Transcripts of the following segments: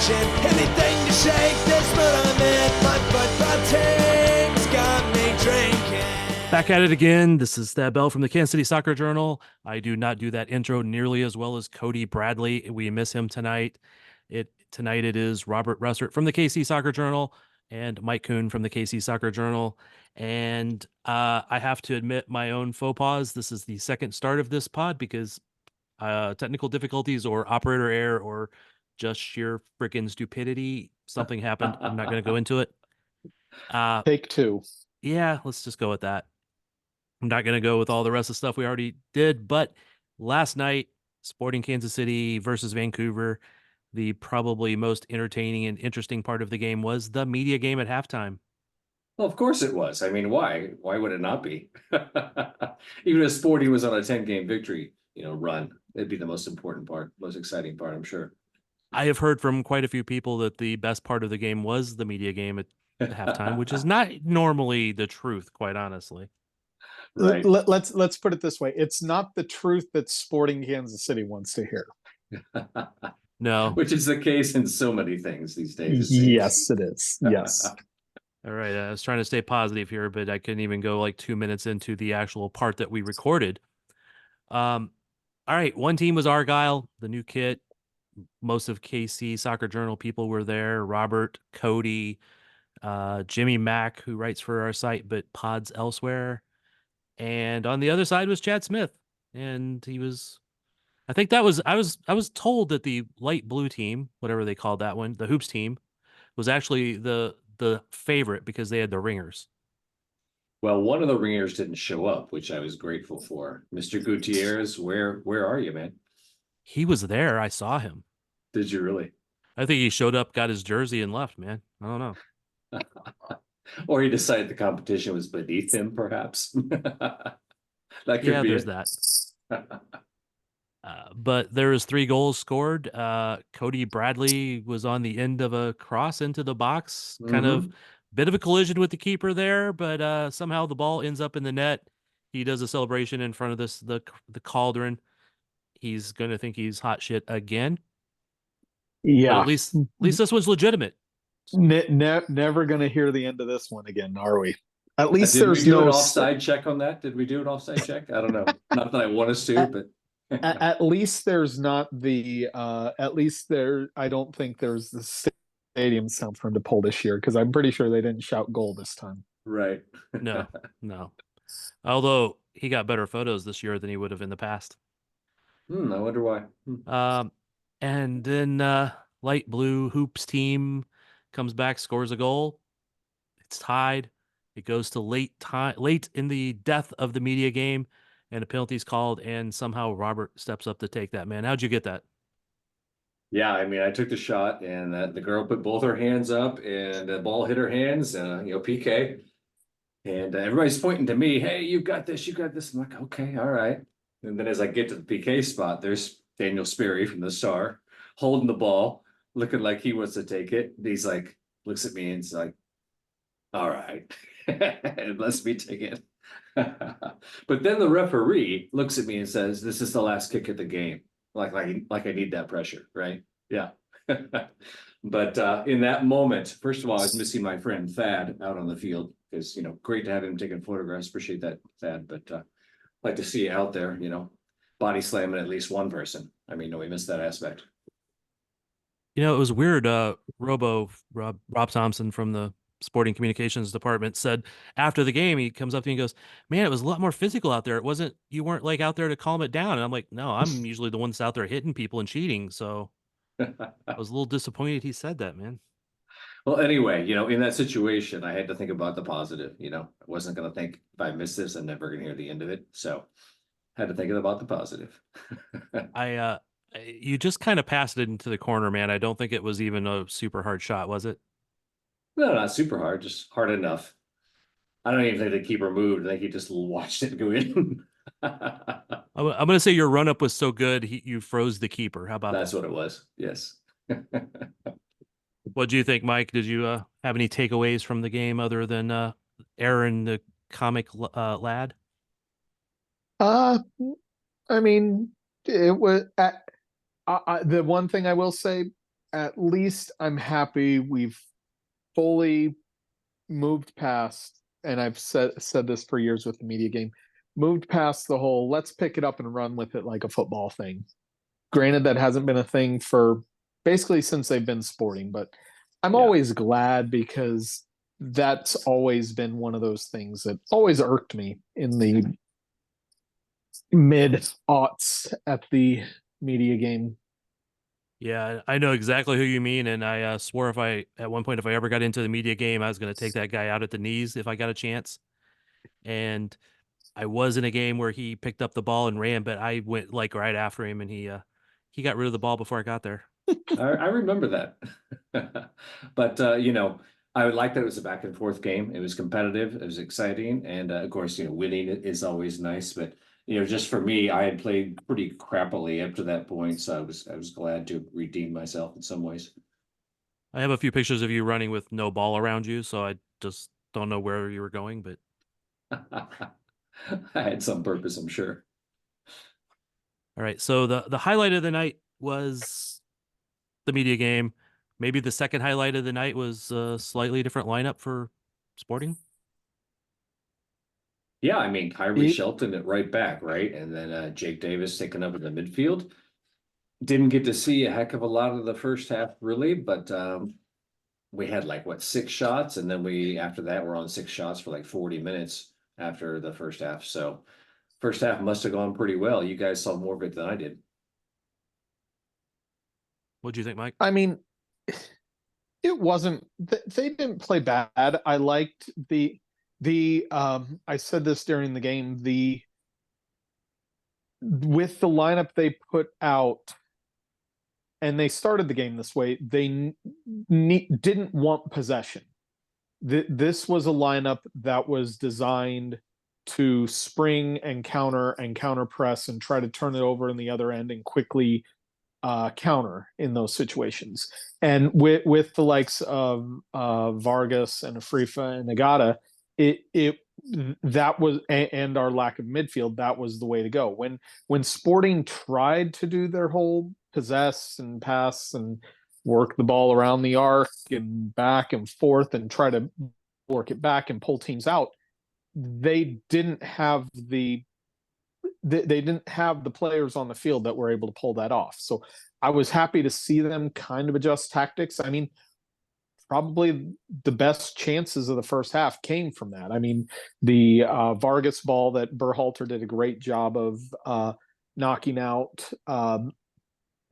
motion. Anything to shake this mood I'm in. My football team's got me drinking. Back at it again. This is Thad Bell from the Kansas City Soccer Journal. I do not do that intro nearly as well as Cody Bradley. We miss him tonight. Tonight it is Robert Rusert from the KC Soccer Journal and Mike Kuhn from the KC Soccer Journal. And I have to admit my own faux pas. This is the second start of this pod because technical difficulties or operator error or just sheer freaking stupidity. Something happened. I'm not going to go into it. Take two. Yeah, let's just go with that. I'm not going to go with all the rest of the stuff we already did, but last night, Sporting Kansas City versus Vancouver, the probably most entertaining and interesting part of the game was the media game at halftime. Well, of course it was. I mean, why? Why would it not be? Even if Sporting was on a 10-game victory, run, it'd be the most important part, most exciting part, I'm sure. I have heard from quite a few people that the best part of the game was the media game at halftime, which is not normally the truth, quite honestly. Right. Let's put it this way. It's not the truth that Sporting Kansas City wants to hear. No. Which is the case in so many things these days. Yes, it is. Yes. All right. I was trying to stay positive here, but I couldn't even go like 2 minutes into the actual part that we recorded. All right. One team was Argyle, the new kit. Most of KC Soccer Journal people were there. Robert, Cody, Jimmy Mack, who writes for our site, but pods elsewhere. And on the other side was Chad Smith. And I was told that the light blue team, whatever they called that one, the hoops team, was actually the favorite because they had the ringers. Well, one of the ringers didn't show up, which I was grateful for. Mr. Gutierrez, where are you, man? He was there. I saw him. Did you really? I think he showed up, got his jersey, and left, man. I don't know. Or he decided the competition was beneath him, perhaps. That could Yeah, be there's it. that. But there was 3 goals scored. Cody Bradley was on the end of a cross into the box, kind of bit of a collision with the keeper there, but somehow the ball ends up in the net. He does a celebration in front of the cauldron. He's going to think he's hot shit again. Yeah. But at least this was legitimate. Never going to hear the end of this one again, are we? At least Did there's we do no an offside check on that? Did we do an offside check? I don't know. Not that I want us to, but at least there's not the I don't think there's the stadium sound for him to pull this year, because I'm pretty sure they didn't shout goal this time. right. No. Although he got better photos this year than he would have in the past. I wonder why. And then light blue hoops team comes back, scores a goal. It's tied. It goes to late in the death of the media game, and a penalty's called, and somehow Robert steps up to take that. Man, how'd you get that? Yeah, I mean, I took the shot, and the girl put both her hands up, and the ball hit her hands, PK. And everybody's pointing to me, hey, you got this, you got this. I'm like, okay, all right. And then as I get to the PK spot, there's Daniel Sperry from the Star holding the ball, looking like he wants to take it. And he's like, looks at me and he's like, all right, and lets me take it. But then the referee looks at me and says, this is the last kick of the game. Like I need that pressure, right? Yeah. But in that moment, first of all, I was missing my friend Thad out on the field, because, great to have him taking photographs. Appreciate that, Thad. But like to see you out there, body slamming at least one person. I mean, no, we missed that aspect. It was weird. Rob Thompson from the Sporting Communications Department said after the game, he comes up to me and goes, man, it was a lot more physical out there. You weren't like out there to calm it down. And I'm like, no, I'm usually the one that's out there hitting people and cheating. So I was a little disappointed he said that, man. Well, anyway, in that situation, I had to think about the positive. I wasn't going to think, if I miss this, I'm never going to hear the end of it. So had to think about the positive. You just kind of passed it into the corner, man. I don't think it was even a super hard shot, was it? No, not super hard, just hard enough. I don't even think the keeper moved. I think he just watched it go in. I'm going to say your run-up was so good, you froze the keeper. How about that? That's what it was, yes. What do you think, Mike? Did you have any takeaways from the game other than Aaron, the comic lad? I mean, it was the one thing I will say, at least I'm happy we've fully moved past, and I've said this for years with the media game, moved past the whole let's pick it up and run with it like a football thing. Granted, that hasn't been a thing for basically since they've been sporting, but I'm Yeah. always glad because that's always been one of those things that always irked me in the mid-aughts at the media game. Yeah, I know exactly who you mean, and I swore at one point if I ever got into the media game, I was going to take that guy out at the knees if I got a chance. And I was in a game where he picked up the ball and ran, but I went like right after him, and he got rid of the ball before I got there. I remember that. But you know, I would like that it was a back and forth game. It was competitive, it was exciting, and of course, you know, winning is always nice. But you know, just for me, I had played pretty crappily up to that point, so I was glad to redeem myself in some ways. I have a few pictures of you running with no ball around you, so I just don't know where you were going, but I had some purpose, I'm sure. all right. So the highlight of the night was the media game. Maybe the second highlight of the night was a slightly different lineup for Sporting. Yeah, I mean, Kyrie It- Shelton it right back, right? And then Jake Davis taking up in the midfield. Didn't get to see a heck of a lot of the first half, really, but we had like what 6 shots, and then after that we're on 6 shots for like 40 minutes after the first half. So first half must have gone pretty well. You guys saw more of it than I did. What do you think, Mike? I mean, it wasn't. They didn't play bad. I liked the. I said this during the game. With the lineup they put out, and they started the game this way. They didn't want possession. This was a lineup that was designed to spring and counter press and try to turn it over in the other end and quickly counter in those situations. And with the likes of Vargas and Afrifa and Nagata, it that was and our lack of midfield, that was the way to go. When Sporting tried to do their whole possess and pass and work the ball around the arc and back and forth and try to work it back and pull teams out, they didn't have the players on the field that were able to pull that off. So I was happy to see them kind of adjust tactics. I mean, probably the best chances of the first half came from that. I mean, the Vargas ball that Berhalter did a great job of knocking out,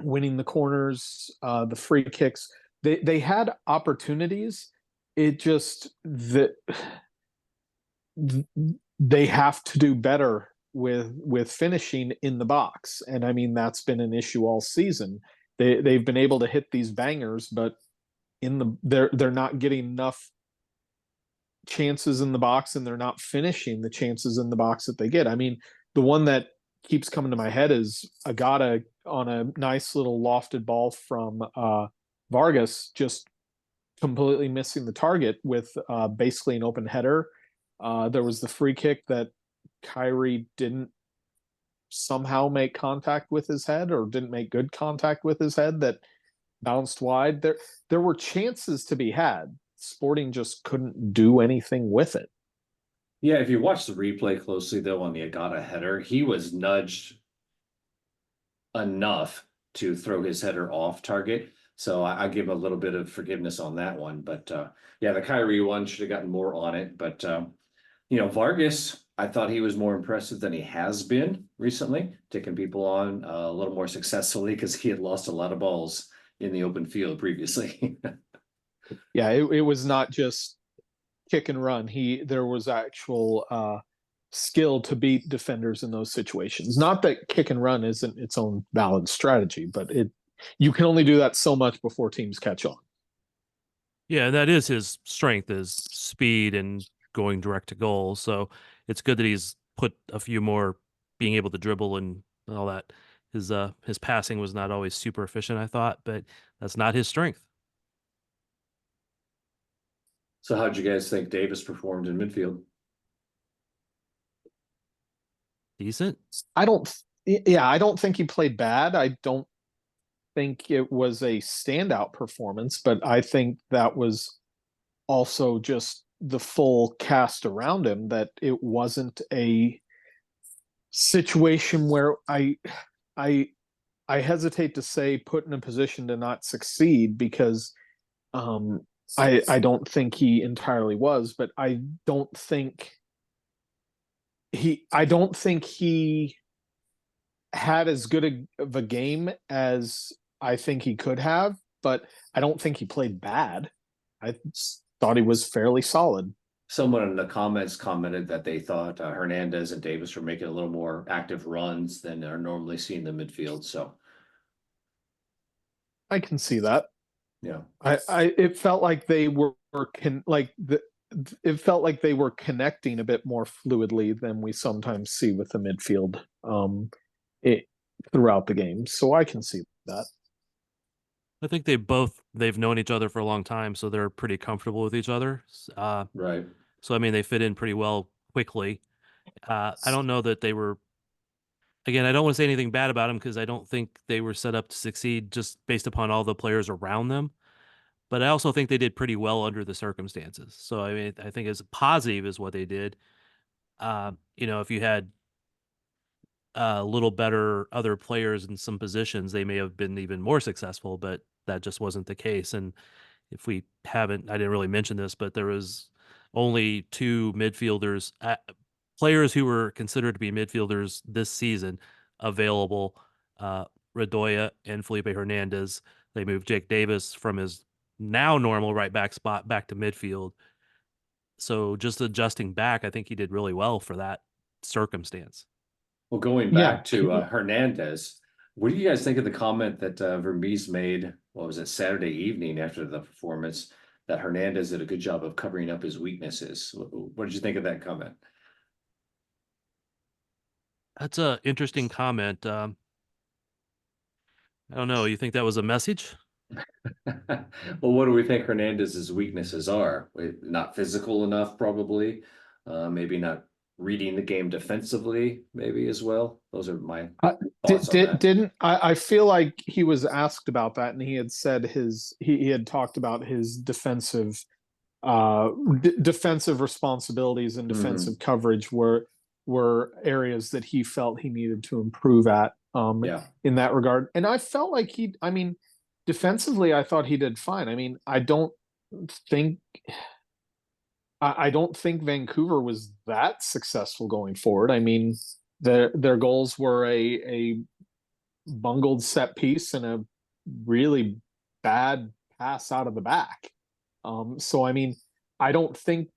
winning the corners, the free kicks. They had opportunities. It just that they have to do better with finishing in the box, and I mean that's been an issue all season. They've been able to hit these bangers, but they're not getting enough chances in the box, and they're not finishing the chances in the box that they get. I mean, the one that keeps coming to my head is Agata on a nice little lofted ball from Vargas, just completely missing the target with basically an open header. There was the free kick that Kyrie didn't somehow make contact with his head, or didn't make good contact with his head, that bounced wide. There were chances to be had. Sporting just couldn't do anything with it. Yeah, if you watch the replay closely, though, on the Agata header, he was nudged enough to throw his header off target. So I give him a little bit of forgiveness on that one. But yeah, the Kyrie one should have gotten more on it. But you know, Vargas, I thought he was more impressive than he has been recently, taking people on a little more successfully, because he had lost a lot of balls in the open field previously. Yeah, it was not just kick and run. There was actual skill to beat defenders in those situations. Not that kick and run isn't its own valid strategy, but you can only do that so much before teams catch on. Yeah, that is his strength, is speed and going direct to goal. So it's good that he's put a few more being able to dribble and all that. His passing was not always super efficient, I thought, but that's not his strength. So how'd you guys think Davis performed in midfield? Decent. I don't think he played bad. think it was a standout performance, but I think that was also just the full cast around him, that it wasn't a situation where I I hesitate to say put in a position to not succeed, because I don't think he entirely was, but I don't think he had as good of a game as I think he could have, but I don't think he played bad. I thought he was fairly solid. Someone in the comments commented that they thought Hernandez and Davis were making a little more active runs than are normally seen in the midfield. So, I can see that. yeah. It felt like they were it felt like they were connecting a bit more fluidly than we sometimes see with the midfield it, throughout the game. So I can see that. I think they've known each other for a long time, so they're pretty comfortable with each other. Right. So I mean, they fit in pretty well quickly. I don't know that they were. Again, I don't want to say anything bad about them because I don't think they were set up to succeed just based upon all the players around them. But I also think they did pretty well under the circumstances. So I mean, I think as positive as what they did. If you had a little better other players in some positions, they may have been even more successful. But that just wasn't the case. And if we haven't, I didn't really mention this, but there was only two midfielders, players who were considered to be midfielders this season available, Radoya and Felipe Hernandez. They moved Jake Davis from his now normal right back spot back to midfield. So just adjusting back, I think he did really well for that circumstance. Well, going back to Hernandez, what do you guys think of the comment that Vermees made? What was it, Saturday evening after the performance, that Hernandez did a good job of covering up his weaknesses? What did you think of that comment? That's a interesting comment. I don't know. You think that was a message? Well, what do we think Hernandez's weaknesses are? Not physical enough, probably. Maybe not reading the game defensively, maybe as well. Those are my thoughts on that. Didn't I feel like he was asked about that, and he had said he had talked about his defensive defensive responsibilities and defensive coverage were areas that he felt he needed to improve at in that regard. And I felt like defensively, I thought he did fine. I mean, I don't think Vancouver was that successful going forward. I mean, their goals were a bungled set piece and a really bad pass out of the back. So I mean, I don't think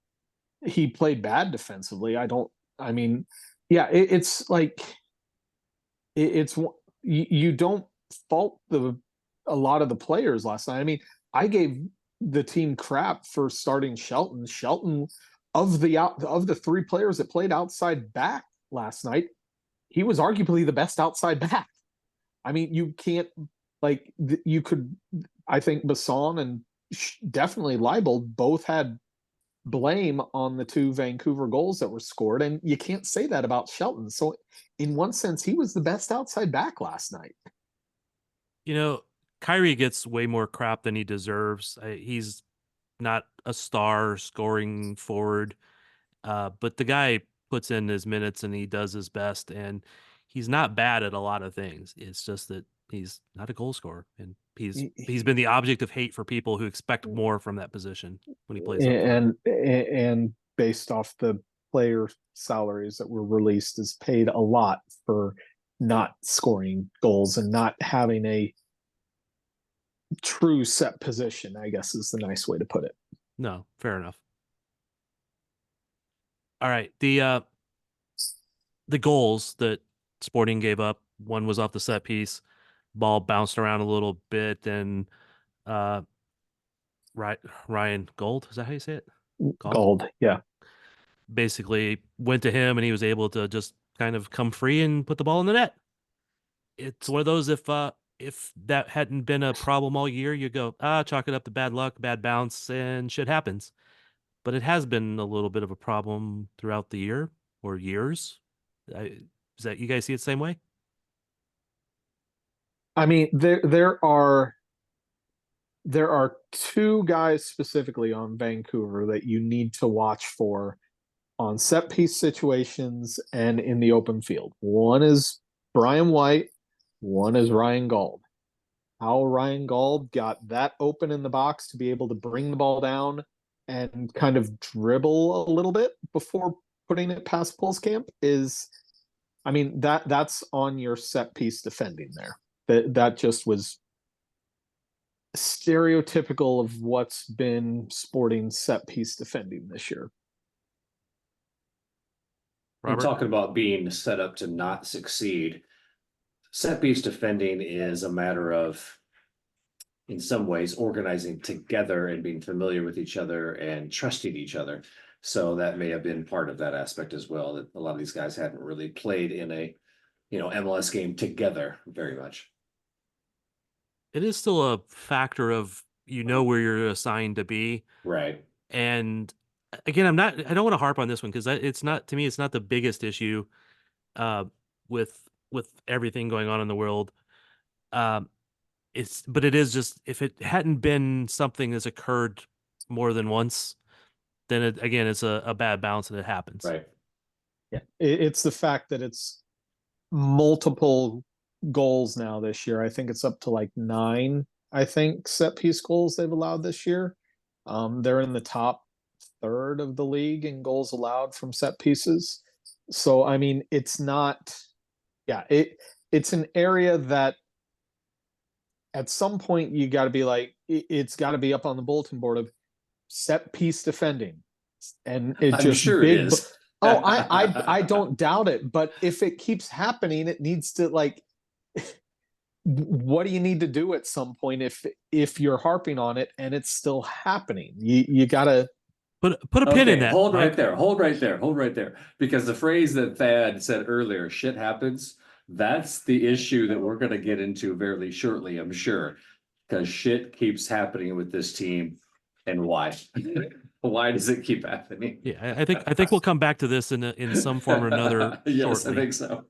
he played bad defensively. It's like you don't fault a lot of the players last night. I mean, I gave the team crap for starting Shelton. Shelton, of the three players that played outside back last night, he was arguably the best outside back. I mean, you can't you could. I think Basson and definitely Leibold both had blame on the two Vancouver goals that were scored, and you can't say that about Shelton. So, in one sense, he was the best outside back last night. Kyrie gets way more crap than he deserves. He's not a star scoring forward, but the guy puts in his minutes and he does his best, and he's not bad at a lot of things. It's just that he's not a goal scorer, and he's been the object of hate for people who expect more from that position when he plays. And based off the player salaries that were released, is paid a lot for not scoring goals and not having a true set position, I guess is the nice way to put it. No, fair enough. All right. The goals that Sporting gave up, one was off the set piece, ball bounced around a little bit, and Ryan Gold, is that how you say it? Gold, yeah. Basically went to him and he was able to just kind of come free and put the ball in the net. It's one of those, if that hadn't been a problem all year, you go, chalk it up to bad luck, bad bounce, and shit happens. But it has been a little bit of a problem throughout the year or years. Is that, you guys see it the same way? I mean, there are two guys specifically on Vancouver that you need to watch for on set piece situations and in the open field. One is Brian White, one is Ryan Gauld. How Ryan Gauld got that open in the box to be able to bring the ball down and kind of dribble a little bit before putting it past Pulskamp is, I mean, that's on your set piece defending there. That just was stereotypical of what's been Sporting set piece defending this year. I'm Robert? talking about being set up to not succeed. Set piece defending is a matter of, in some ways, organizing together and being familiar with each other and trusting each other. So that may have been part of that aspect as well, that a lot of these guys hadn't really played in a, MLS game together very much. It is still a factor of where you're assigned to be. Right. And again, I don't want to harp on this one because it's not, to me, it's not the biggest issue with everything going on in the world. But it is just, if it hadn't been something that's occurred more than once, then it's a bad bounce and it happens. Right. Yeah. It's the fact that it's multiple goals now this year. I think it's up to like 9, set piece goals they've allowed this year. They're in the top third of the league in goals allowed from set pieces. So, I mean, it's not, it's an area that at some point you got to be like, it's got to be up on the bulletin board of set piece defending. And it I'm just sure big, it is. I don't doubt it. But if it keeps happening, it needs to, like, what do you need to do at some point if you're harping on it and it's still happening? You gotta put a pin in that. Hold right there. Because the phrase that Thad said earlier, shit happens, that's the issue that we're going to get into very shortly, I'm sure. Because shit keeps happening with this team. And why? Why does it keep happening? Yeah, I think we'll come back to this in some form or another Yes, shortly. I think so.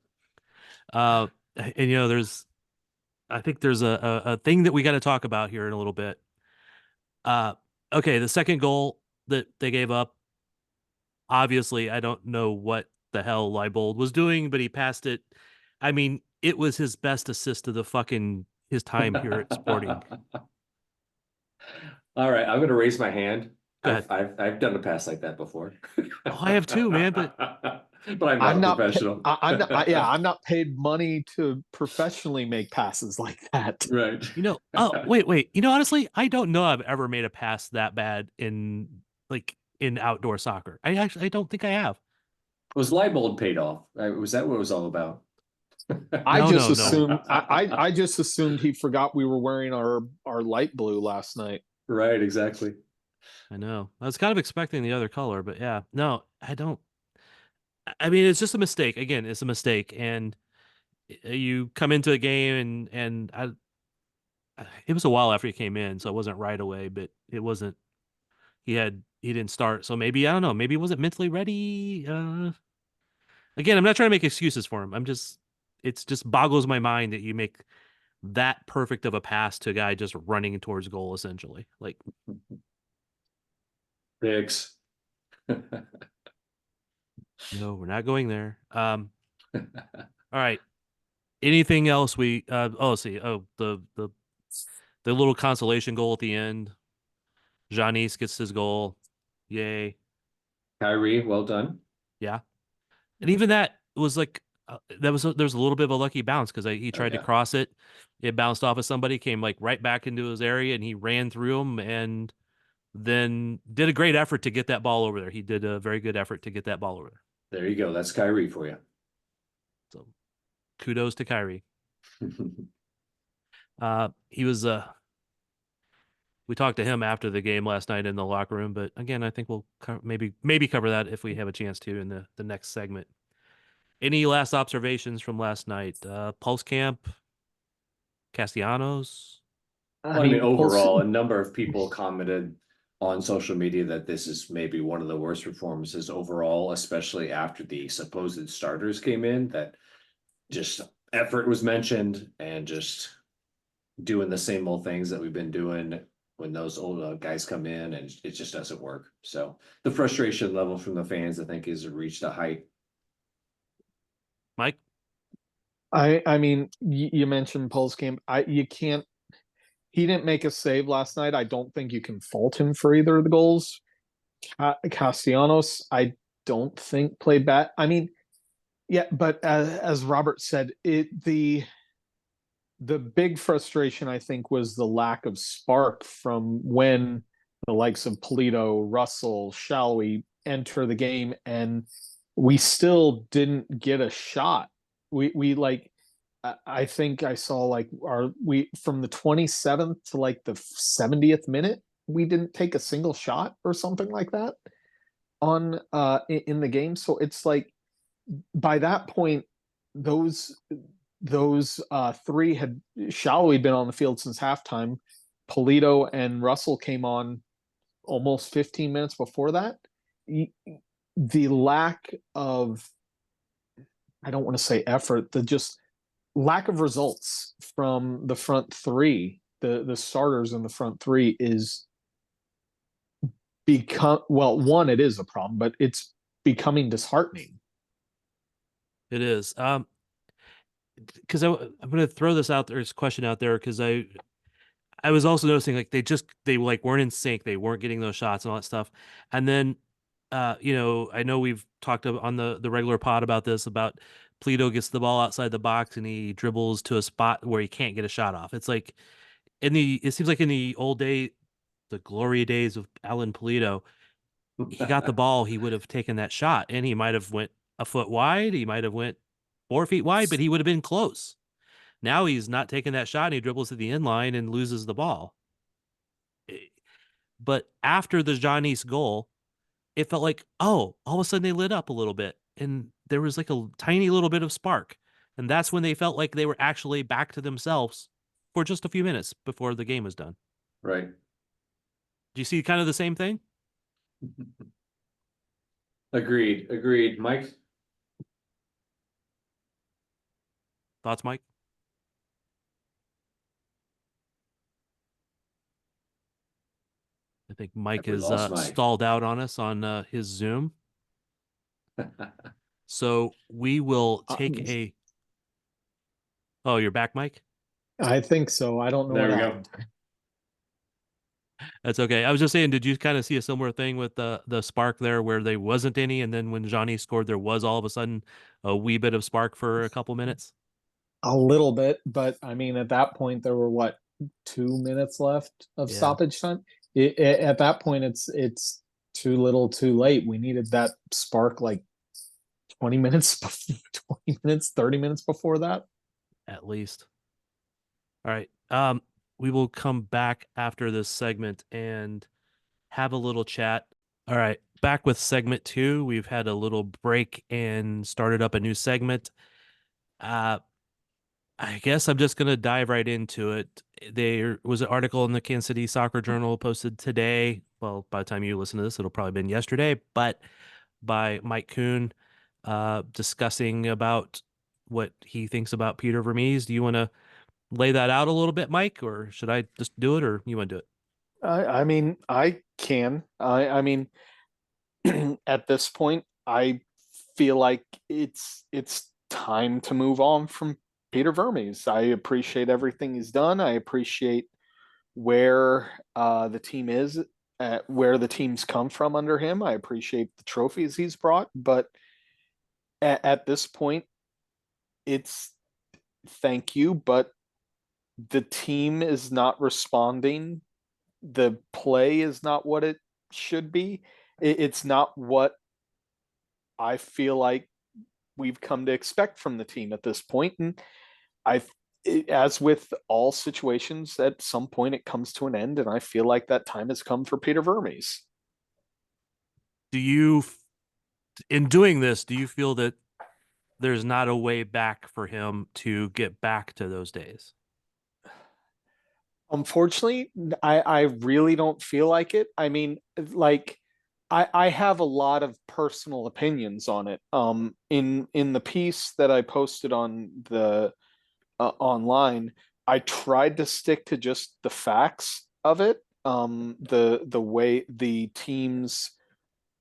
And I think there's a thing that we got to talk about here in a little bit. Okay, the second goal that they gave up, obviously, I don't know what the hell Leibold was doing, but he passed it. I mean, it was his best assist of his time here at Sporting. All right, I'm going to raise my hand. Go ahead. I've done a pass like that before. Oh, I have too, man. But I'm not a professional. I'm not paid money to professionally make passes like that. Right. Oh, wait. Honestly, I don't know I've ever made a pass that bad in outdoor soccer. I don't think I have. Was Leibold paid off? Was that what it was all about? I just assumed he forgot we were wearing our light blue last night. Right, exactly. I know. I was kind of expecting the other color, but yeah. No, I don't. I mean, it's just a mistake. Again, it's a mistake. And you come into a game and it was a while after he came in, so it wasn't right away, but it wasn't, he didn't start. So maybe, I don't know, maybe he wasn't mentally ready. Again, I'm not trying to make excuses for him. It's just boggles my mind that you make that perfect of a pass to a guy just running towards goal, essentially. Like, Dicks. no, we're not going there. All right. Anything else let's see. Oh, the little consolation goal at the end. Giannis gets his goal. Yay. Kyrie, well done. Yeah. And even that was like, there was a little bit of a lucky bounce because he tried to cross it. It bounced off of somebody, came like right back into his area, and he ran through him and then did a great effort to get that ball over there. He did a very good effort to get that ball over there. There you go. That's Kyrie for you. So kudos to Kyrie. He was we talked to him after the game last night in the locker room, but again, I think we'll maybe cover that if we have a chance to in the next segment. Any last observations from last night? Pulskamp, Castellanos? I mean, overall, a number of people commented on social media that this is maybe one of the worst performances overall, especially after the supposed starters came in, that just effort was mentioned and just doing the same old things that we've been doing when those old guys come in, and it just doesn't work. So the frustration level from the fans, I think, is reached a height. Mike? I mean, you mentioned Pulskamp. You can't. He didn't make a save last night. I don't think you can fault him for either of the goals. Castellanos, I don't think played bad. I mean, yeah, but as Robert said, the big frustration I think was the lack of spark from when the likes of Polito, Russell, Shallowy enter the game, and we still didn't get a shot. We like I think I saw like we from the 27th to like the 70th minute, we didn't take a single shot or something like that on in the game. So it's like by that point, those three had Shallowy been on the field since halftime. Polito and Russell came on almost 15 minutes before that. The lack of, I don't want to say effort, the just lack of results from the front three, the starters in the front three is one, it is a problem, but it's becoming disheartening. It is. Because I'm going to throw this out there, this question out there, because I was also noticing like they like weren't in sync, they weren't getting those shots and all that stuff, and then I know we've talked on the regular pod about this, about Polito gets the ball outside the box and he dribbles to a spot where he can't get a shot off. It's like it seems like in the old day, the glory days of Alan Polito, he got the ball, he would have taken that shot, and he might have went a foot wide, he might have went 4 feet wide, but he would have been close. Now he's not taking that shot, and he dribbles to the end line and loses the ball. But after the Giannis goal, it felt like, oh, all of a sudden they lit up a little bit, and there was like a tiny little bit of spark. And that's when they felt like they were actually back to themselves for just a few minutes before the game was done. Right. Do you see kind of the same thing? Agreed. Mike? Thoughts, Mike? I think Mike is stalled out on us on his Zoom. So we will take a... Oh, you're back, Mike? I think so. I don't know There what we happened. go. That's okay. I was just saying, did you kind of see a similar thing with the spark there where there wasn't any, and then when Johnny scored, there was all of a sudden a wee bit of spark for a couple minutes? A little bit, but I mean, at that point, there were what, 2 minutes left of stoppage time. At that point, it's too little, too late. We needed that spark like 20 minutes, 20 minutes, 30 minutes before that. At least. All right. We will come back after this segment and have a little chat. All right. Back with segment 2. We've had a little break and started up a new segment. I guess I'm just going to dive right into it. There was an article in the Kansas City Soccer Journal posted today. Well, by the time you listen to this, it'll probably been yesterday, but by Mike Kuhn, discussing about what he thinks about Peter Vermes. Do you want to lay that out a little bit, Mike, or should I just do it, or you want to do it? I mean, I can. I mean, at this point, I feel like it's time to move on from Peter Vermes. I appreciate everything he's done. I appreciate where the team is, where the team's come from under him. I appreciate the trophies he's brought, but at this point, it's thank you, but the team is not responding. The play is not what it should be. It's not what I feel like we've come to expect from the team at this point. And as with all situations, at some point it comes to an end, and I feel like that time has come for Peter Vermes. Do you, in doing this, do you feel that there's not a way back for him to get back to those days? Unfortunately, I really don't feel like it. I mean, like I have a lot of personal opinions on it. In the piece that I posted on the online, I tried to stick to just the facts of it. The way the teams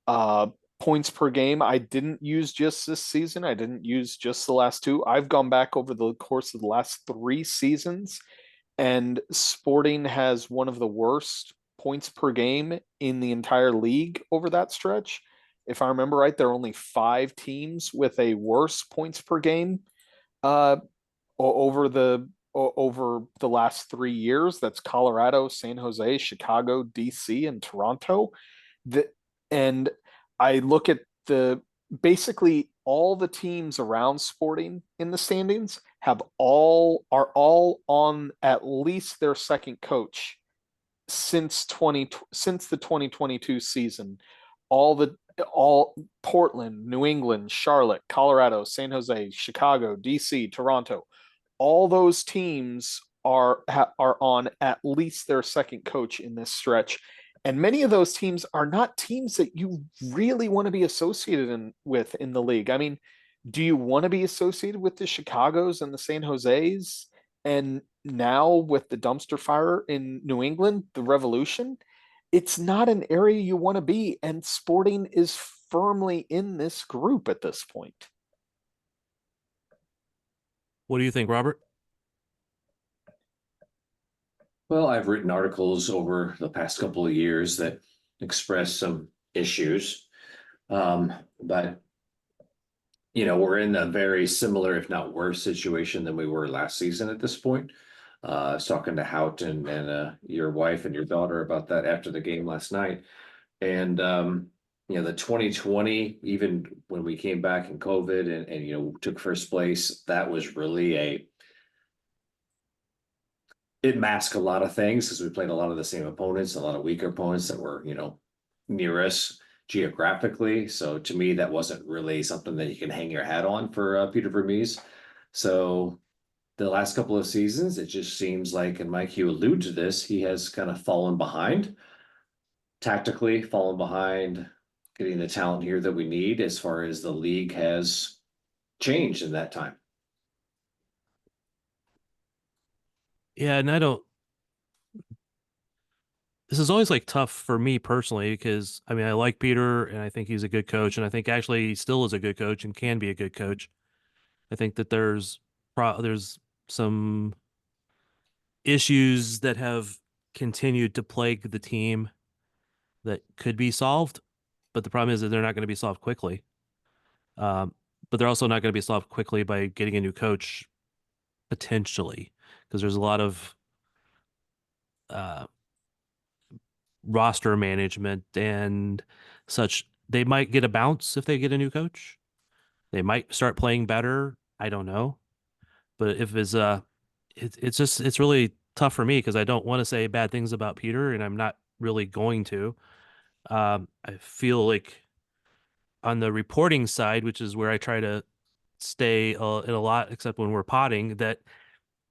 uh points per game, I didn't use just this season. I didn't use just the last two. I've gone back over the course of the last 3 seasons, and Sporting has one of the worst points per game in the entire league over that stretch. If I remember right, there are only 5 teams with a worse points per game uh, over the last 3 years. That's Colorado, San Jose, Chicago, DC, and Toronto. The, and I look at the basically all the teams around Sporting in the standings are all on at least their second coach since the 2022 season. All Portland, New England, Charlotte, Colorado, San Jose, Chicago, DC, Toronto, all those teams are on at least their second coach in this stretch. And many of those teams are not teams that you really want to be associated with in the league. I mean, do you want to be associated with the Chicagos and the San Jose's? And now with the dumpster fire in New England, the Revolution, it's not an area you want to be. And Sporting is firmly in this group at this point. What do you think, Robert? Well, I've written articles over the past couple of years that express some issues. But we're in a very similar, if not worse, situation than we were last season at this point. I was talking to Houghton and your wife and your daughter about that after the game last night. And the 2020, even when we came back in COVID and took first place, that was really it masked a lot of things because we played a lot of the same opponents, a lot of weaker opponents that were, near us geographically. So to me, that wasn't really something that you can hang your hat on for Peter Vermees. So the last couple of seasons, it just seems like, and Mike, you allude to this, he has kind of fallen behind tactically, fallen behind getting the talent here that we need as far as the league has changed in that time. Yeah, and this is always like tough for me personally because I mean I like Peter and I think he's a good coach and I think actually he still is a good coach and can be a good coach. I think that there's some issues that have continued to plague the team that could be solved, but the problem is that they're not going to be solved quickly. But they're also not going to be solved quickly by getting a new coach potentially because there's a lot of roster management and such. They might get a bounce if they get a new coach. They might start playing better. I don't know. But if it's really tough for me because I don't want to say bad things about Peter and I'm not really going to. I feel like on the reporting side, which is where I try to stay in a lot, except when we're potting, that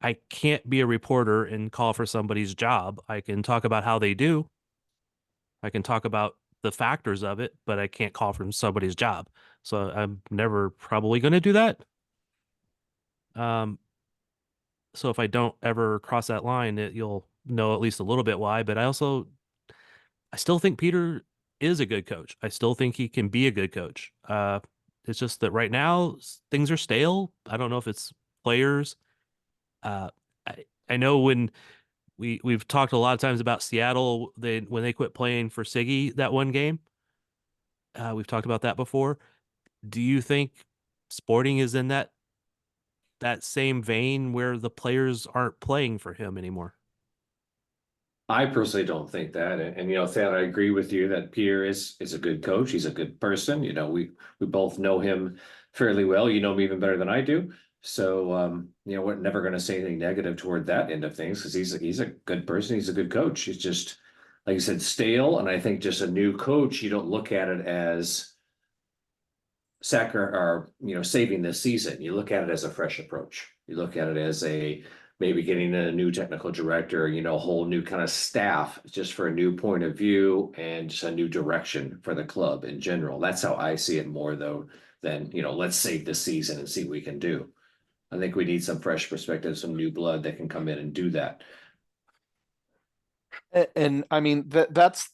I can't be a reporter and call for somebody's job. I can talk about how they do. I can talk about the factors of it, but I can't call for somebody's job. So I'm never probably going to do that. So if I don't ever cross that line, you'll know at least a little bit why. But I still think Peter is a good coach. I still think he can be a good coach. It's just that right now things are stale. I don't know if it's players. I know when we've talked a lot of times about Seattle, when they quit playing for Siggy that one game. We've talked about that before. Do you think Sporting is in that same vein where the players aren't playing for him anymore? I personally don't think that, and Thad, I agree with you that Peter is a good coach. He's a good person. We both know him fairly well. You know him even better than I do. So we're never going to say anything negative toward that end of things because he's a good person. He's a good coach. He's just, like you said, stale. And I think just a new coach, you don't look at it as saving this season. You look at it as a fresh approach. You look at it as maybe getting a new technical director, a whole new kind of staff just for a new point of view and just a new direction for the club in general. That's how I see it more though than, let's save this season and see what we can do. I think we need some fresh perspective, some new blood that can come in and do that. And I mean that's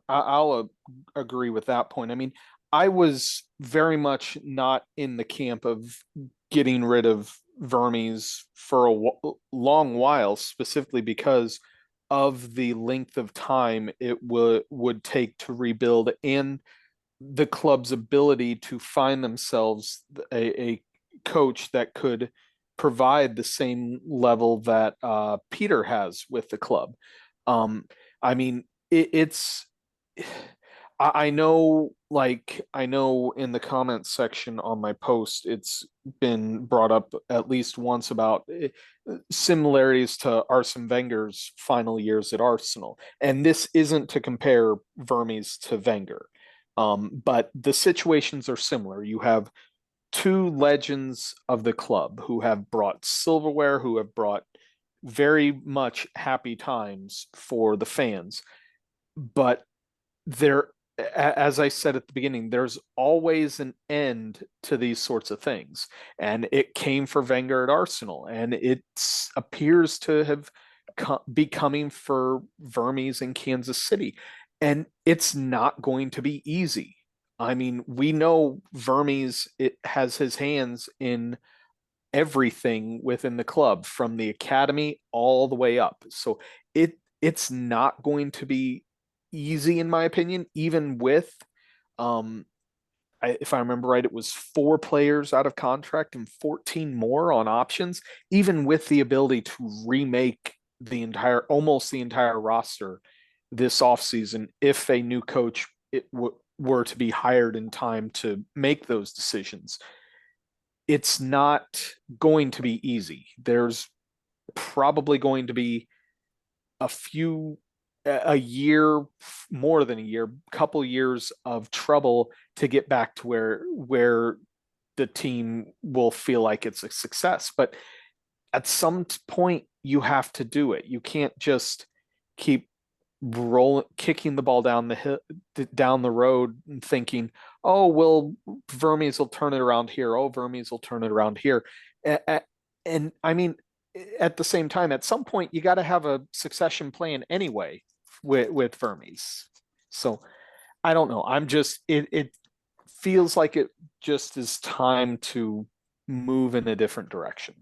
I'll agree with that point. I mean, I was very much not in the camp of getting rid of Vermes for a long while, specifically because of the length of time it would take to rebuild and the club's ability to find themselves a coach that could provide the same level that Peter has with the club. I mean, it's. I know, like, I know in the comments section on my post, it's been brought up at least once about similarities to Arsene Wenger's final years at Arsenal. And this isn't to compare Vermes to Wenger, but the situations are similar. You have two legends of the club who have brought silverware, who have brought very much happy times for the fans. But there, as I said at the beginning, there's always an end to these sorts of things. And it came for Wenger at Arsenal, and it appears to have be coming for Vermes in Kansas City. And it's not going to be easy. I mean, we know Vermes has his hands in everything within the club from the academy all the way up. So it's not going to be easy in my opinion, even with if I remember right, it was 4 players out of contract and 14 more on options, even with the ability to remake almost the entire roster this offseason if a new coach were to be hired in time to make those decisions. It's not going to be easy. There's probably going to be a year, more than a year, couple years of trouble to get back to where the team will feel like it's a success. But at some point you have to do it. You can't just keep kicking the ball down the road and thinking, oh well, Vermes will turn it around here. Oh, Vermes will turn it around here. And I mean, at the same time, at some point you got to have a succession plan anyway with Vermes. So I don't know. It feels like it just is time to move in a different direction.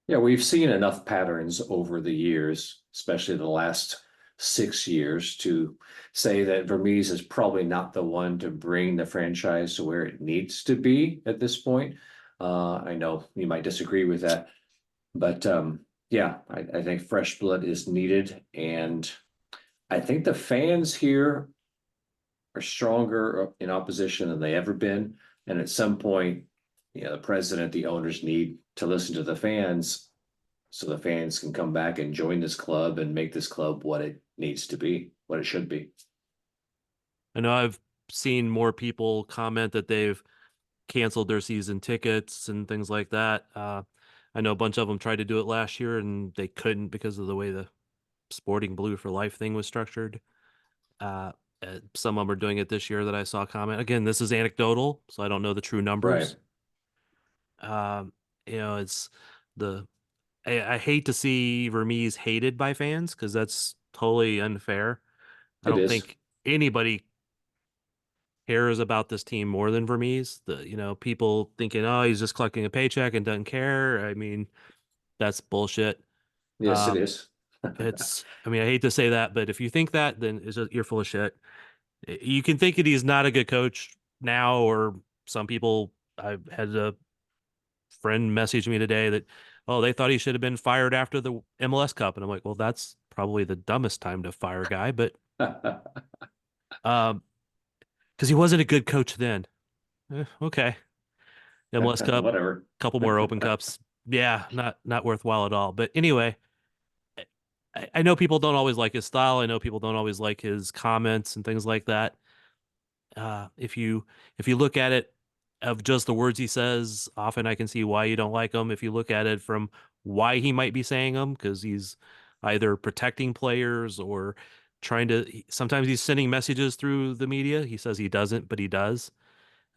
Yeah, we've seen enough patterns over the years, especially the last 6 years, to say that Vermes is probably not the one to bring the franchise to where it needs to be at this point. I know you might disagree with that, but yeah, I think fresh blood is needed, and I think the fans here are stronger in opposition than they ever been. And at some point, the president, the owners need to listen to the fans so the fans can come back and join this club and make this club what it needs to be, what it should be. I know I've seen more people comment that they've canceled their season tickets and things like that. I know a bunch of them tried to do it last year and they couldn't because of the way the Sporting Blue for Life thing was structured. Some of them are doing it this year that I saw comment. Again, this is anecdotal, so I don't know the true numbers. Right. It's I hate to see Vermes hated by fans because that's totally unfair. I don't think anybody cares about this team more than Vermes. People thinking, oh, he's just collecting a paycheck and doesn't care. I mean, that's bullshit. Yes, it is. I hate to say that, but if you think that, then you're full of shit. You can think that he's not a good coach now, or some people, I've had a friend message me today that, oh, they thought he should have been fired after the MLS Cup. And I'm like, well, that's probably the dumbest time to fire a guy, but because he wasn't a good coach then. Okay. MLS Cup, whatever. Couple more Open Cups. Yeah, not worthwhile at all. But anyway, I know people don't always like his style. I know people don't always like his comments and things like that. If you look at it of just the words he says, often I can see why you don't like him. If you look at it from why he might be saying them, because he's either protecting players or sometimes he's sending messages through the media. He says he doesn't, but he does.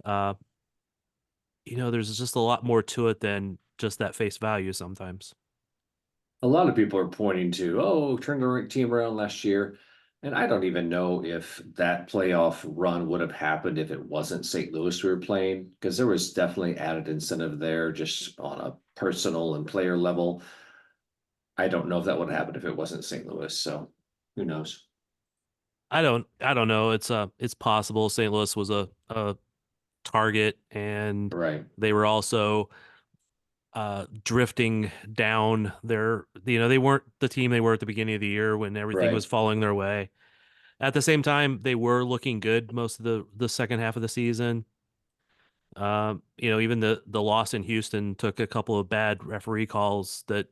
There's just a lot more to it than just that face value sometimes. A lot of people are pointing to, oh, turned the team around last year. And I don't even know if that playoff run would have happened if it wasn't St. Louis we were playing, because there was definitely added incentive there just on a personal and player level. I don't know if that would have happened if it wasn't St. Louis. So who knows? I don't know. It's possible St. Louis was a target, and Right. they were also drifting down their, they weren't the team they were at the beginning of the year when everything Right. was falling their way. At the same time, they were looking good most of the second half of the season. Even the loss in Houston took a couple of bad referee calls that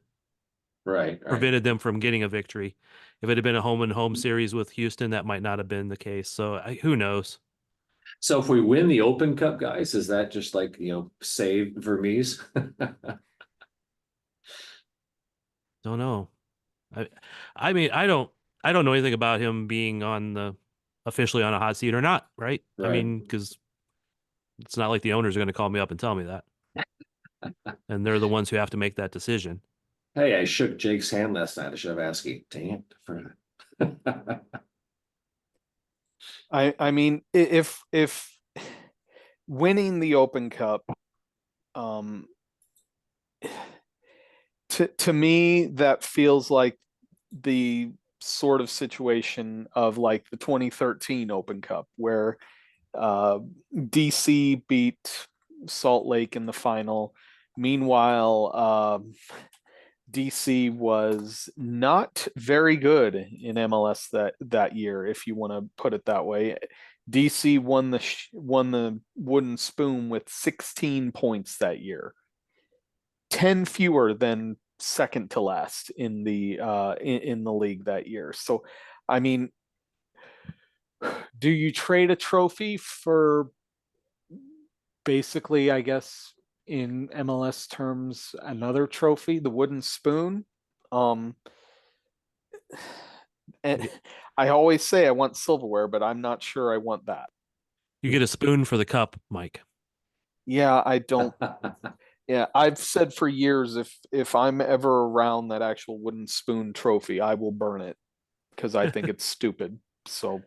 Right. prevented them from getting a victory. If it had been a home and home series with Houston, that might not have been the case. So who knows? So if we win the Open Cup, guys, is that just like, save Vermees? Don't know. I mean, I don't know anything about him being officially on a hot seat or not, right? I Right. mean, because it's not like the owners are going to call me up and tell me that. And they're the ones who have to make that decision. Hey, I shook Jake's hand last night. I should have asked you. Damn. I mean, if winning the Open Cup, to me that feels like the sort of situation of like the 2013 Open Cup where DC beat Salt Lake in the final. Meanwhile, DC was not very good in MLS that year, if you want to put it that way. DC won the wooden spoon with 16 points that year, 10 fewer than second to last in the league that year. So, I mean, do you trade a trophy for basically, I guess, in MLS terms, another trophy, the wooden spoon? And I always say I want silverware, but I'm not sure I want that. You get a spoon for the cup, Mike. Yeah, I don't. Yeah, I've said for years if I'm ever around that actual wooden spoon trophy, I will burn it because I think it's stupid. So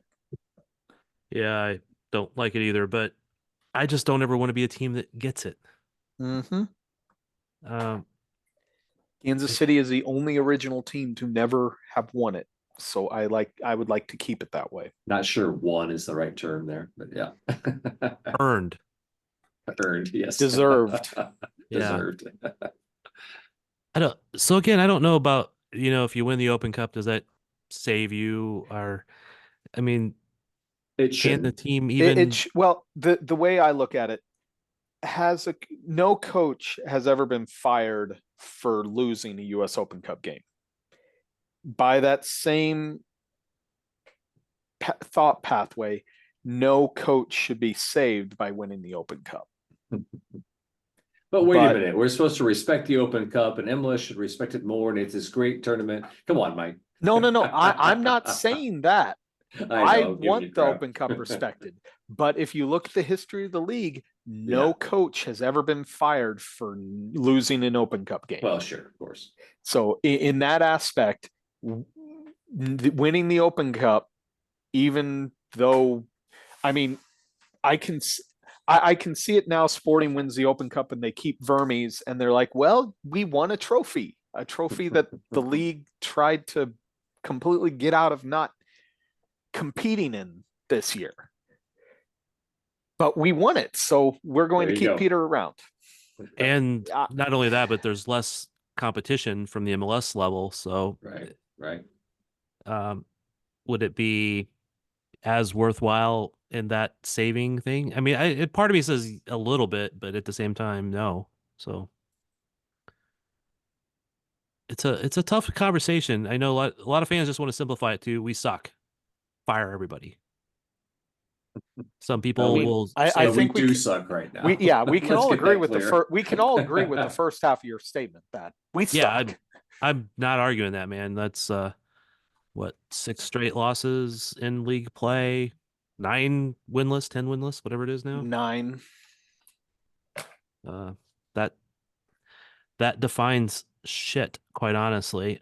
Yeah, I don't like it either, but I just don't ever want to be a team that gets it. Kansas City is the only original team to never have won it. So I would like to keep it that way. Not sure one is the right term there, but yeah. Earned. Earned, yes. Deserved. Deserved. So again, I don't know about, if you win the Open Cup, does that save you? Or, I mean, It can the should. team even? Well, the way I look at it, no coach has ever been fired for losing a U.S. Open Cup game. By that same thought pathway, no coach should be saved by winning the Open Cup. But wait a minute, we're supposed to respect the Open Cup, and MLS should respect it more, and it's this great tournament. Come on, Mike. No. I'm not saying that. I want the Open Cup respected. But if you look at the history of the league, no coach has ever been fired for losing an Open Cup game. Well, sure, of course. So in that aspect, winning the Open Cup, even though, I mean, I can see it now. Sporting wins the Open Cup and they keep Vermes, and they're like, well, we won a trophy that the league tried to completely get out of not competing in this year. But we won it, so we're going to keep Peter around. And not only that, but there's less competition from the MLS level. So right. Would it be as worthwhile in that saving thing? I mean, part of me says a little bit, but at the same time, no. So it's a tough conversation. I know a lot of fans just want to simplify it to we suck, fire everybody. Some people will. I think we do suck right now. We can all agree with we can all agree with the first half of your statement that we suck. Yeah, I'm not arguing that, man. That's 6 straight losses in league play, 9 winless, 10 winless, whatever it is now. 9. that defines shit, quite honestly.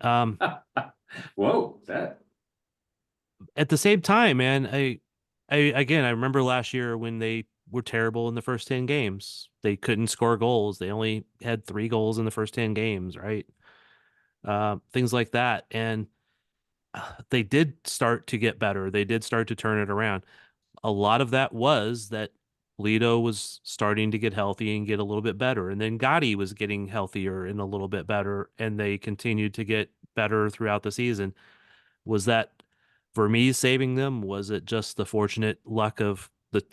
Whoa, that. At the same time, man, I remember last year when they were terrible in the first 10 games. They couldn't score goals. They only had 3 goals in the first 10 games, right? Things like that. And they did start to get better. They did start to turn it around. A lot of that was that Lito was starting to get healthy and get a little bit better. And then Gotti was getting healthier and a little bit better. And they continued to get better throughout the season. Was that Vermees saving them? Was it just the fortunate luck of the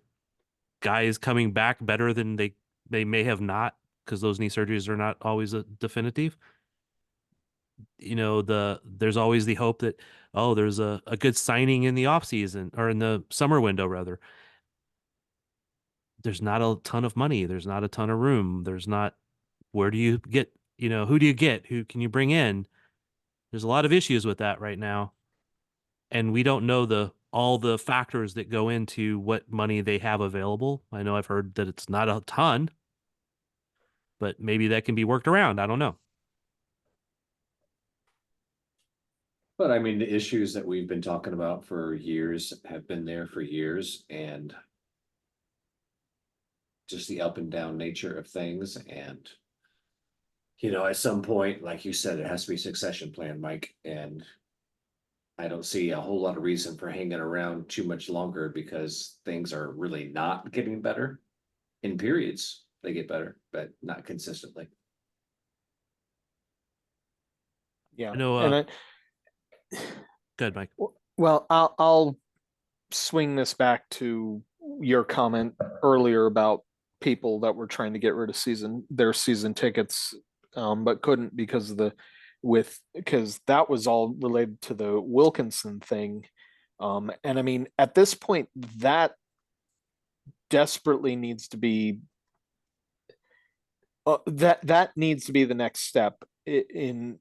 guys coming back better than they may have not, because those knee surgeries are not always a definitive? There's always the hope that, oh, there's a good signing in the off season or in the summer window rather. There's not a ton of money. There's not a ton of room. There's not, where do you get, who do you get? Who can you bring in? There's a lot of issues with that right now. And we don't know all the factors that go into what money they have available. I know I've heard that it's not a ton, but maybe that can be worked around. I don't know. But I mean, the issues that we've been talking about for years have been there for years, and just the up and down nature of things. And, at some point, like you said, it has to be a succession plan, Mike. And I don't see a whole lot of reason for hanging around too much longer, because things are really not getting better. In periods, they get better, but not consistently. Yeah. I know, And good, Mike. well, I'll swing this back to your comment earlier about people that were trying to get rid of their season tickets, but couldn't because that was all related to the Wilkinson thing. And I mean, at this point, that desperately needs to be that needs to be the next step in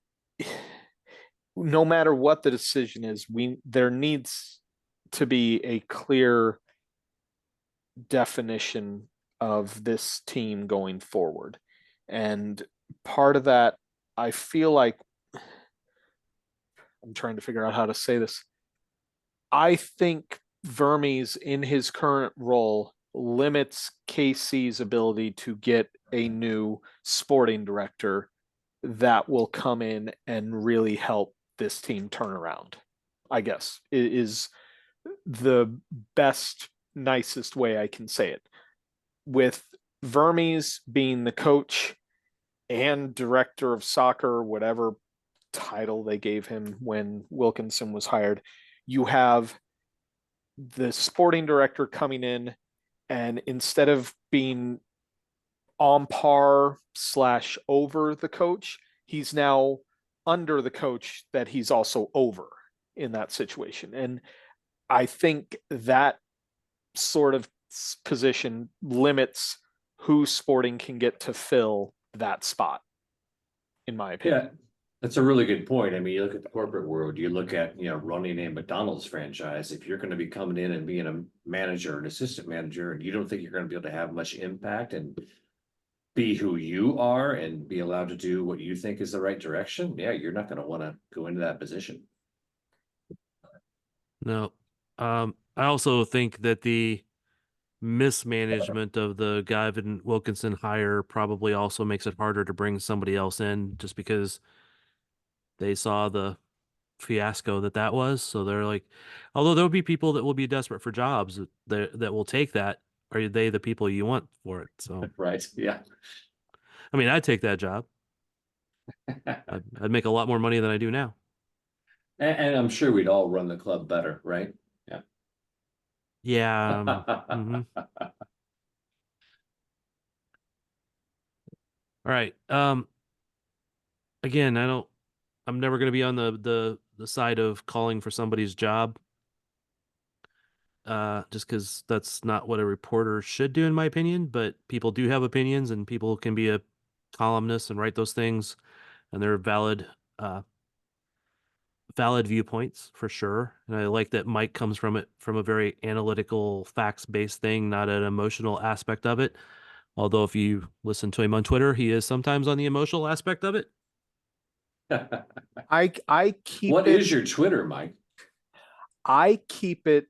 no matter what the decision is. There needs to be a clear definition of this team going forward. And part of that, I feel like, I'm trying to figure out how to say this. I think Vermees in his current role limits KC's ability to get a new sporting director that will come in and really help this team turn around, I guess, is the best, nicest way I can say it. With Vermees being the coach and director of soccer, whatever title they gave him when Wilkinson was hired, you have the sporting director coming in, and instead of being on par / over the coach, he's now under the coach that he's also over in that situation. And I think that sort of position limits who Sporting can get to fill that spot, in my opinion. Yeah, that's a really good point. I mean, you look at the corporate world, you look at, running a McDonald's franchise. If you're going to be coming in and being a manager, an assistant manager, and you don't think you're going to be able to have much impact and be who you are and be allowed to do what you think is the right direction, yeah, you're not going to want to go into that position. No. I also think that the mismanagement of the Gavin Wilkinson hire probably also makes it harder to bring somebody else in, just because they saw the fiasco that was. So they're like, although there'll be people that will be desperate for jobs that will take that. Are they the people you want for it? So Right. Yeah. I mean, I'd take that job. I'd make a lot more money than I do now. And I'm sure we'd all run the club better, right? Yeah. Yeah. Mhm. All right. Again, I'm never going to be on the side of calling for somebody's job. Just because that's not what a reporter should do, in my opinion. But people do have opinions, and people can be a columnist and write those things, and they're valid viewpoints for sure. And I like that Mike comes from a very analytical, facts-based thing, not an emotional aspect of it. Although if you listen to him on Twitter, he is sometimes on the emotional aspect of it. I keep What it. is your Twitter, Mike? I keep it,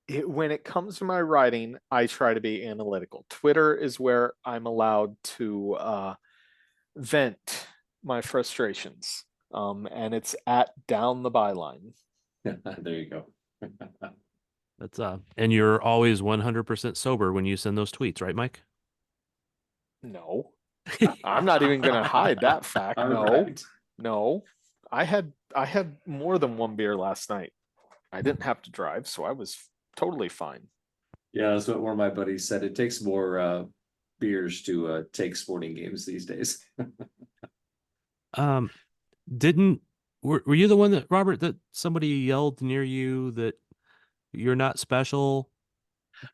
when it comes to my writing, I try to be analytical. Twitter is where I'm allowed to vent my frustrations. And it's at down the byline. There you go. That's and you're always 100% sober when you send those tweets, right, Mike? No, I'm not even gonna hide that fact. All No, right. no. I had more than one beer last night. I didn't have to drive, so I was totally fine. Yeah, that's what one of my buddies said. It takes more beers to take sporting games these days. Um, didn't were you the one that Robert that somebody yelled near you that you're not special?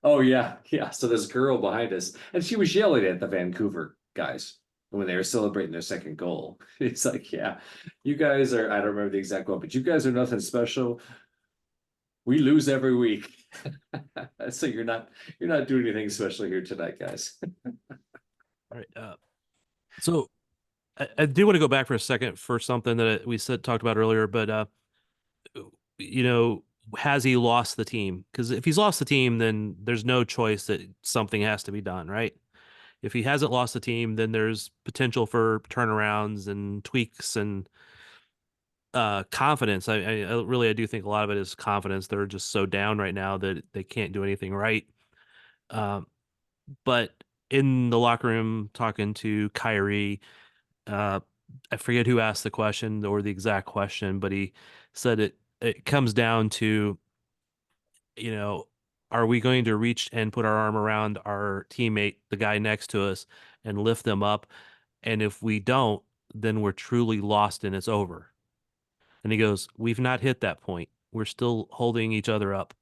Oh yeah, yeah. So this girl behind us, and she was yelling at the Vancouver guys when they were celebrating their second goal. It's like, yeah, you guys are, I don't remember the exact quote, but you guys are nothing special. We lose every week. So you're not doing anything special here tonight, guys. All right. So I do want to go back for a second for something that we talked about earlier, but you know, has he lost the team? Because if he's lost the team, then there's no choice that something has to be done, right? If he hasn't lost the team, then there's potential for turnarounds and tweaks and confidence. I do think a lot of it is confidence. They're just so down right now that they can't do anything right. Um, but in the locker room, talking to Kyrie, uh, I forget who asked the question or the exact question, but he said it comes down to, you know, are we going to reach and put our arm around our teammate, the guy next to us, and lift them up? And if we don't, then we're truly lost and it's over. And he goes, we've not hit that point. We're still holding each other up.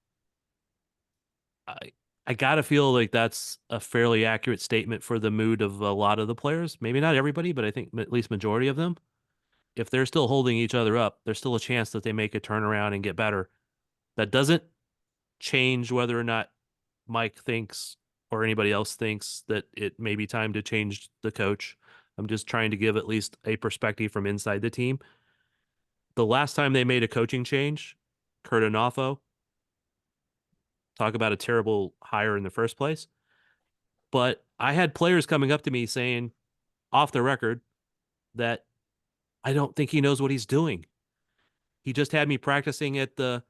I I gotta feel like that's a fairly accurate statement for the mood of a lot of the players. Maybe not everybody, but I think at least majority of them. If they're still holding each other up, there's still a chance that they make a turnaround and get better. That doesn't change whether or not Mike thinks or anybody else thinks that it may be time to change the coach. I'm just trying to give at least a perspective from inside the team. The last time they made a coaching change, Kurt Onofo, talk about a terrible hire in the first place. But I had players coming up to me saying off the record that I don't think he knows what he's doing. He just had me practicing at the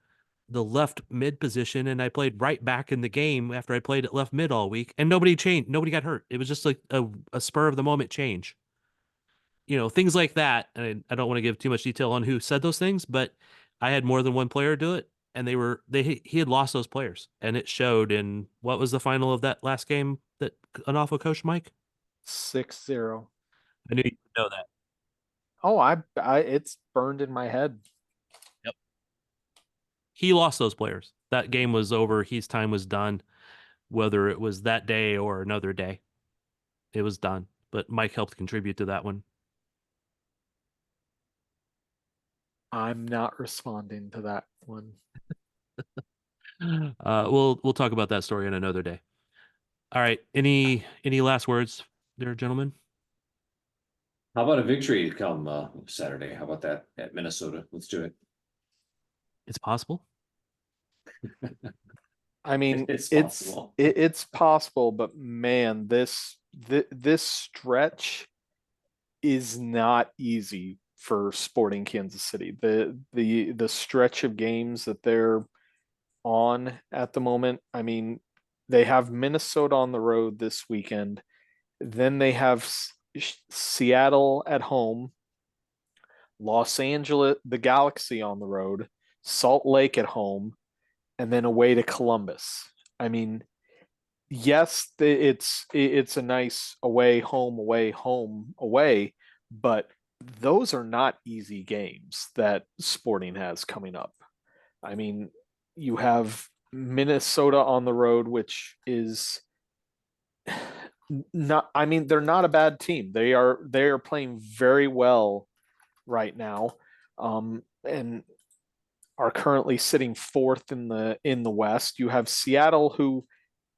left mid position and I played right back in the game after I played at left mid all week and nobody changed. Nobody got hurt. It was just like a spur of the moment change. You know, things like that. And I don't want to give too much detail on who said those things, but I had more than one player do it and he had lost those players and it showed in what was the final of that last game that an awful coach Mike? 6-0. I knew you would know that. Oh, I it's burned in my head. Yep. He lost those players. That game was over. His time was done, whether it was that day or another day. It was done. But Mike helped contribute to that one. I'm not responding to that one. We'll talk about that story in another day. All right. Any last words there, gentlemen? How about a victory come Saturday? How about that at Minnesota? Let's do it. It's possible. I mean, It's possible. It's possible, but man, this stretch is not easy for Sporting Kansas City. The stretch of games that they're on at the moment. I mean, they have Minnesota on the road this weekend. Then they have Seattle at home, Los Angeles, the Galaxy on the road, Salt Lake at home, and then away to Columbus. I mean, yes, it's a nice away, home, away, but those are not easy games that Sporting has coming up. I mean, you have Minnesota on the road, which is not, I mean, they're not a bad team. They are playing very well right now. And are currently sitting fourth in the West. You have Seattle, who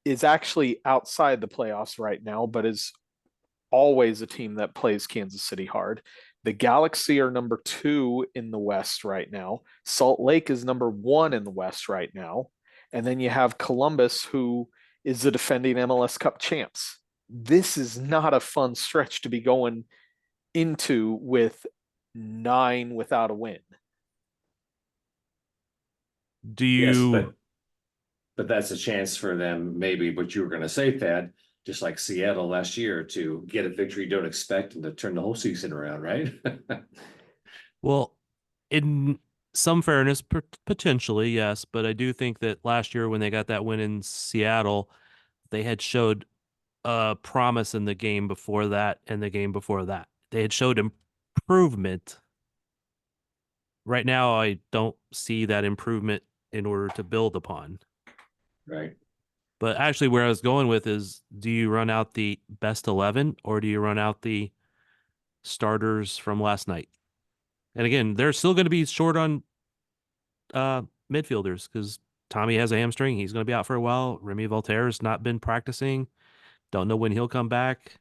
is actually outside the playoffs right now, but is always a team that plays Kansas City hard. The Galaxy are number 2 in the West right now. Salt Lake is number 1 in the West right now. And then you have Columbus, who is the defending MLS Cup champs. This is not a fun stretch to be going into with 9 without a win. Do Yes, you? but that's a chance for them, maybe what you were going to say, Thad, just like Seattle last year, to get a victory you don't expect and to turn the whole season around, right? Well, in some fairness, potentially, yes, but I do think that last year when they got that win in Seattle, they had showed promise in the game before that and the game before that. They had showed improvement. Right now, I don't see that improvement in order to build upon. Right. But actually, where I was going with is, do you run out the best 11 or do you run out the starters from last night? And again, they're still going to be short on midfielders because Tommy has a hamstring. He's going to be out for a while. Remy Voltaire's not been practicing. Don't know when he'll come back.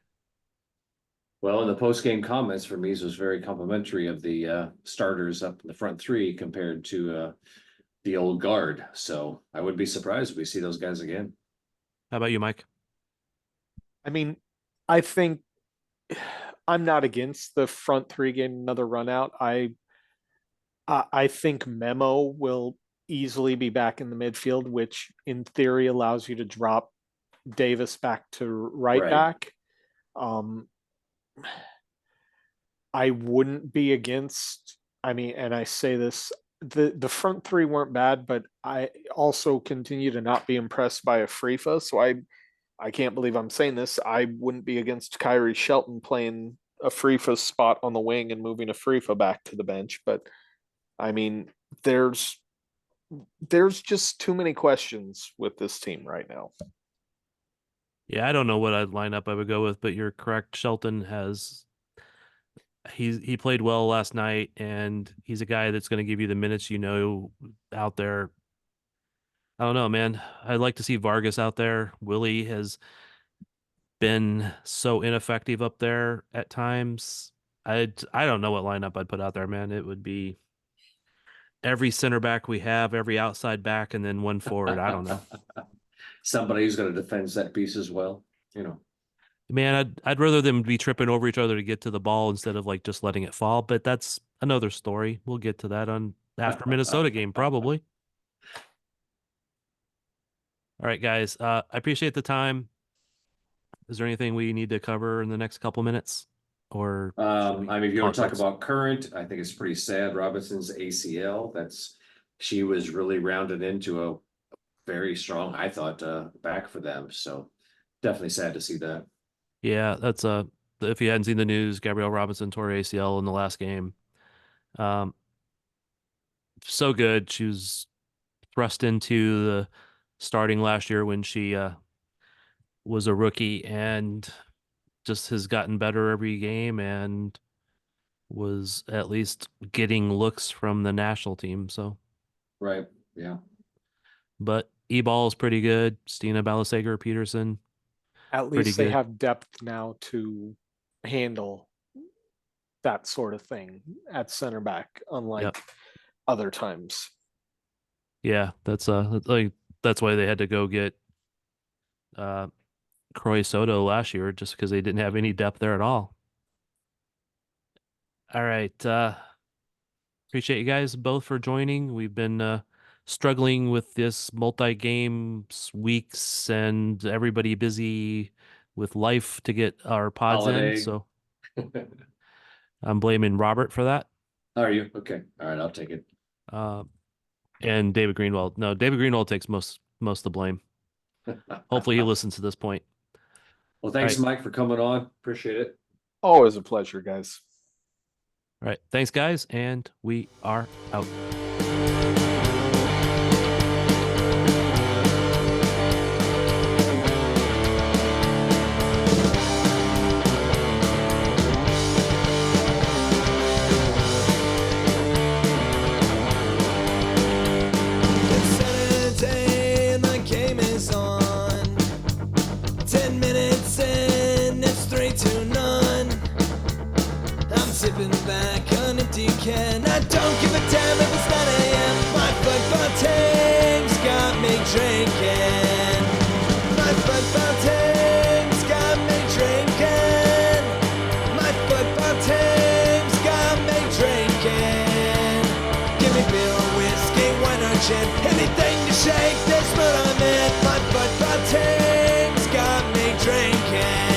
Well, in the post-game comments for me was very complimentary of the starters up in the front three compared to the old guard. So I wouldn't be surprised if we see those guys again. How about you, Mike? I mean, I think I'm not against the front three getting another run out. I think Memo will easily be back in the midfield, which in theory allows you to drop Davis back to right back. I wouldn't be against, I mean, and I say this, the front three weren't bad, but I also continue to not be impressed by Afrifa. So I can't believe I'm saying this. I wouldn't be against Kyrie Shelton playing Afrifa's spot on the wing and moving Afrifa back to the bench. But I mean, there's just too many questions with this team right now. Yeah, I don't know what lineup I would go with, but you're correct. Shelton he played well last night, and he's a guy that's going to give you the minutes out there. I don't know, man. I'd like to see Vargas out there. Willie has been so ineffective up there at times. I don't know what lineup I'd put out there, man. It would be every center back we have, every outside back, and then one forward. I don't know. Somebody who's going to defend set piece as well, Man, I'd rather them be tripping over each other to get to the ball instead of like just letting it fall. But that's another story. We'll get to that on after Minnesota game, probably. All right, guys. I appreciate the time. Is there anything we need to cover in the next couple minutes? Or I mean, if you want to talk close? about current, I think it's pretty sad. Robinson's ACL. She was really rounded into a very strong, I thought, back for them. So definitely sad to see that. Yeah, that's if you hadn't seen the news, Gabrielle Robinson tore ACL in the last game. So good. She was thrust into the starting last year when she was a rookie and just has gotten better every game and was at least getting looks from the national team. So Right. Yeah. but E-ball is pretty good. Stina Balasegar Peterson. At Pretty least they good. have depth now to handle that sort of thing at center back, unlike Yep. other times. Yeah, that's why they had to go get Croy Soto last year, just because they didn't have any depth there at all. All right. Appreciate you guys both for joining. We've been struggling with this multi-game weeks and everybody busy with life to get our pods Holiday. in. So I'm blaming Robert for that. Are you? Okay. All right. I'll take it. And David Greenwald. No, David Greenwald takes most of the blame. Hopefully he listens to this point. Well, thanks, All right. Mike, for coming on. Appreciate it. Always a pleasure, guys. All right. Thanks, guys. And we are out. It's Saturday and the game is on. Sipping back an empty can. I don't give a damn if it's 9 a.m. My football team's got me drinking. My football team's got me drinking. My football team's got me drinking. Give me beer or whiskey, wine or gin, anything to shake this mood I'm in. My football team's got me drinking.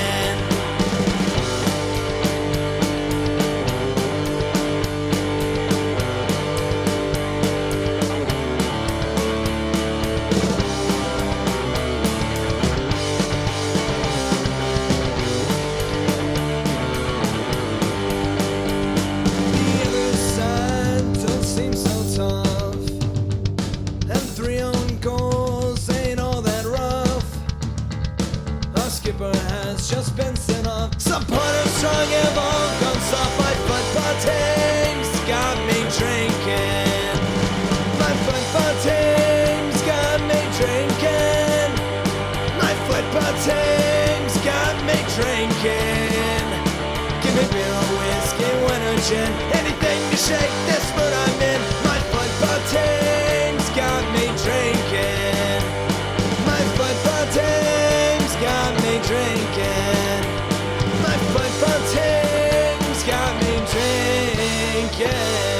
Has just been sent off. Supporters strong have all gone soft. My football team's got me drinking. My football team's got me drinking. My football team's got me drinking. Give me beer or whiskey, wine or gin, anything to shake this mood I'm in. My football team's got me drinking. My football team's got me drinking. My football team's got me drinking.